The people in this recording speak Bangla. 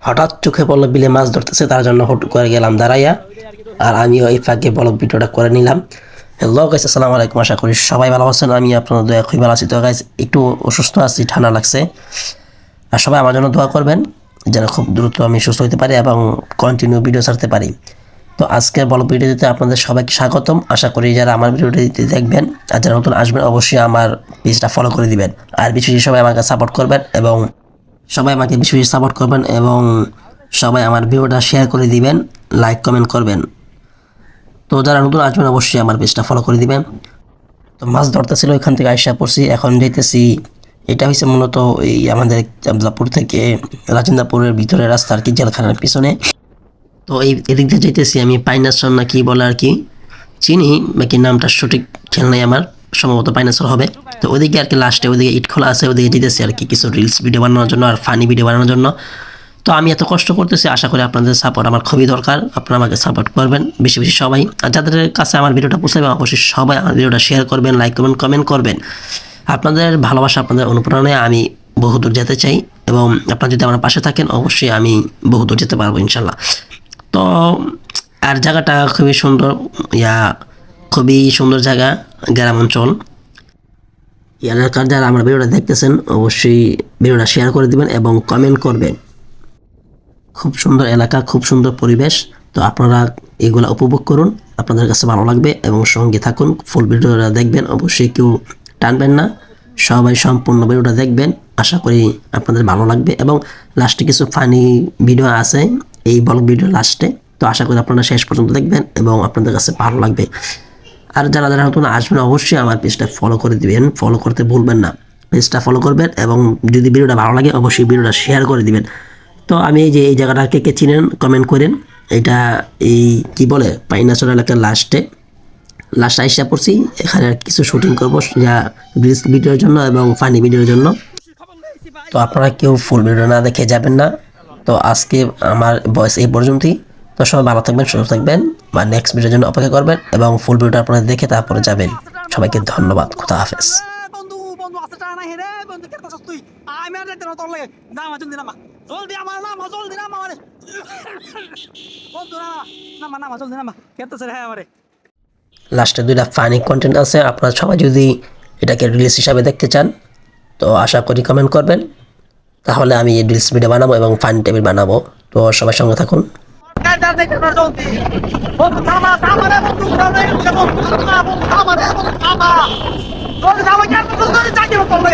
হঠাৎ চোখে পড়লো বিলে মাছ ধরতেছে, তার জন্য হুট করে গেলাম দাঁড়াইয়া। আর আমিও এই ফাঁকে ব্লগ ভিডিওটা করে নিলাম। হ্যালো গাইস, আসসালামু আলাইকুম। আশা করি সবাই ভালো আছেন। আমি আপনাদের দয়া খুবই ভালো আছি। তো গাইস, একটু অসুস্থ আছি, ঠান্ডা লাগছে। আর সবাই আমার জন্য দোয়া করবেন যেন খুব দ্রুত আমি সুস্থ হতে পারি এবং কন্টিনিউ ভিডিও ছাড়তে পারি। তো আজকের ব্লগ ভিডিওতে আপনাদের সবাইকে স্বাগতম। আশা করি যারা আমার ভিডিওটি দেখবেন আর যারা নতুন আসবেন অবশ্যই আমার পেজটা ফলো করে দিবেন। আর বেশি বেশি সবাই আমাকে সাপোর্ট করবেন এবং সবাই আমার ভিডিওটা শেয়ার করে দিবেন, লাইক কমেন্ট করবেন। তো যারা নতুন আসবেন অবশ্যই আমার পেজটা ফলো করে দিবেন। তো মাছ ধরতেছিল, ওইখান থেকে আইসা পড়ছি, এখন যেতেছি। এটা হচ্ছে মূলত এই আমাদের আবদুল্লাপুর থেকে রাজেন্দ্রপুরের ভিতরে রাস্তা আর কি, জেলখানার পিছনে। তো এদিক দিয়ে যেতেছি আমি, পাইনাসর না কি বলে আর কি, চিনি বাকি নামটা সঠিক খেয়াল নাই আমার, সম্ভবত পাইনাসর হবে। তো ওইদিকে আর কি লাস্টে ওইদিকে ইট খোলা আছে, ওইদিকে যেতেছি আর কি কিছু রিলস ভিডিও বানানোর জন্য আর ফানি ভিডিও বানানোর জন্য। তো আমি এত কষ্ট করতেছি, আশা করি আপনাদের সাপোর্ট আমার খুবই দরকার। আপনারা আমাকে সাপোর্ট করবেন বেশি বেশি সবাই। আর যাদের কাছে আমার ভিডিওটা পৌঁছাবে অবশ্যই সবাই আমার ভিডিওটা শেয়ার করবেন, লাইক করবেন, কমেন্ট করবেন। আপনাদের ভালোবাসা, আপনাদের অনুপ্রেরণায় আমি বহুদূর যেতে চাই এবং আপনারা যদি আমার পাশে থাকেন অবশ্যই আমি বহুদূর যেতে পারবো ইনশাল্লাহ। তো আর জায়গাটা খুবই সুন্দর, খুবই সুন্দর জায়গা, গ্রাম অঞ্চল। এই এলাকার যারা আমার ভিডিওটা দেখতেছেন অবশ্যই ভিডিওটা শেয়ার করে দিবেন এবং কমেন্ট করবেন। খুব সুন্দর এলাকা, খুব সুন্দর পরিবেশ। তো আপনারা এগুলো উপভোগ করুন, আপনাদের কাছে ভালো লাগবে এবং সঙ্গে থাকুন। ফুল ভিডিওটা দেখবেন, অবশ্যই কেউ টানবেন না, সবাই সম্পূর্ণ ভিডিওটা দেখবেন। আশা করি আপনাদের ভালো লাগবে এবং লাস্টে কিছু ফানি ভিডিও আছে এই ব্লগ ভিডিও লাস্টে। তো আশা করি আপনারা শেষ পর্যন্ত দেখবেন এবং আপনাদের কাছে ভালো লাগবে। আর যারা যারা নতুন আসবেন অবশ্যই আমার পেজটা ফলো করে দিবেন, ফলো করতে ভুলবেন না। পেজটা ফলো করবেন এবং যদি ভিডিওটা ভালো লাগে অবশ্যই ভিডিওটা শেয়ার করে দিবেন। তো আমি এই যে এই জায়গাটা কে কে চিনেন কমেন্ট করেন। এটা এই কি বলে পাইনাচর এলাকার লাস্টে আইসা পড়ছি। এখানে আর কিছু শুটিং করবো, যা রিলস ভিডিওর জন্য এবং ফানি ভিডিওর জন্য। তো আপনারা কেউ ফুল ভিডিও না দেখে যাবেন না। তো আজকে আমার ভয়েস এই পর্যন্তই। তো সবাই ভালো থাকবেন, সুস্থ থাকবেন, বা নেক্সট ভিডিওর জন্য অপেক্ষা করবেন এবং ফুল ভিডিওটা আপনারা দেখে তারপরে যাবেন। সবাইকে ধন্যবাদ, খোদা হাফেজ। বন্ধু বন্ধু আছে টানা হেরে বন্ধু কেটে তুই আমি আর যেতে না তোর লাগে নামা জলদি নামা জলদি নামা মানে বন্ধু নামা জলদি নামা কেটেছে রে আমারে। লাস্টে দুইটা ফানি কন্টেন্ট আছে, আপনারা সবাই যদি এটাকে রিলস হিসাবে দেখতে চান তো আশা করি কমেন্ট করবেন, তাহলে আমি এই রিলস ভিডিও বানাবো এবং ফানি টাইপের বানাবো। তো সবাই সঙ্গে থাকুন। বন্ধু থামা থামা রে বন্ধু থামা রে বন্ধু থামা রে বন্ধু থামা জলদি থামা কেটে তুই চাকরি করতে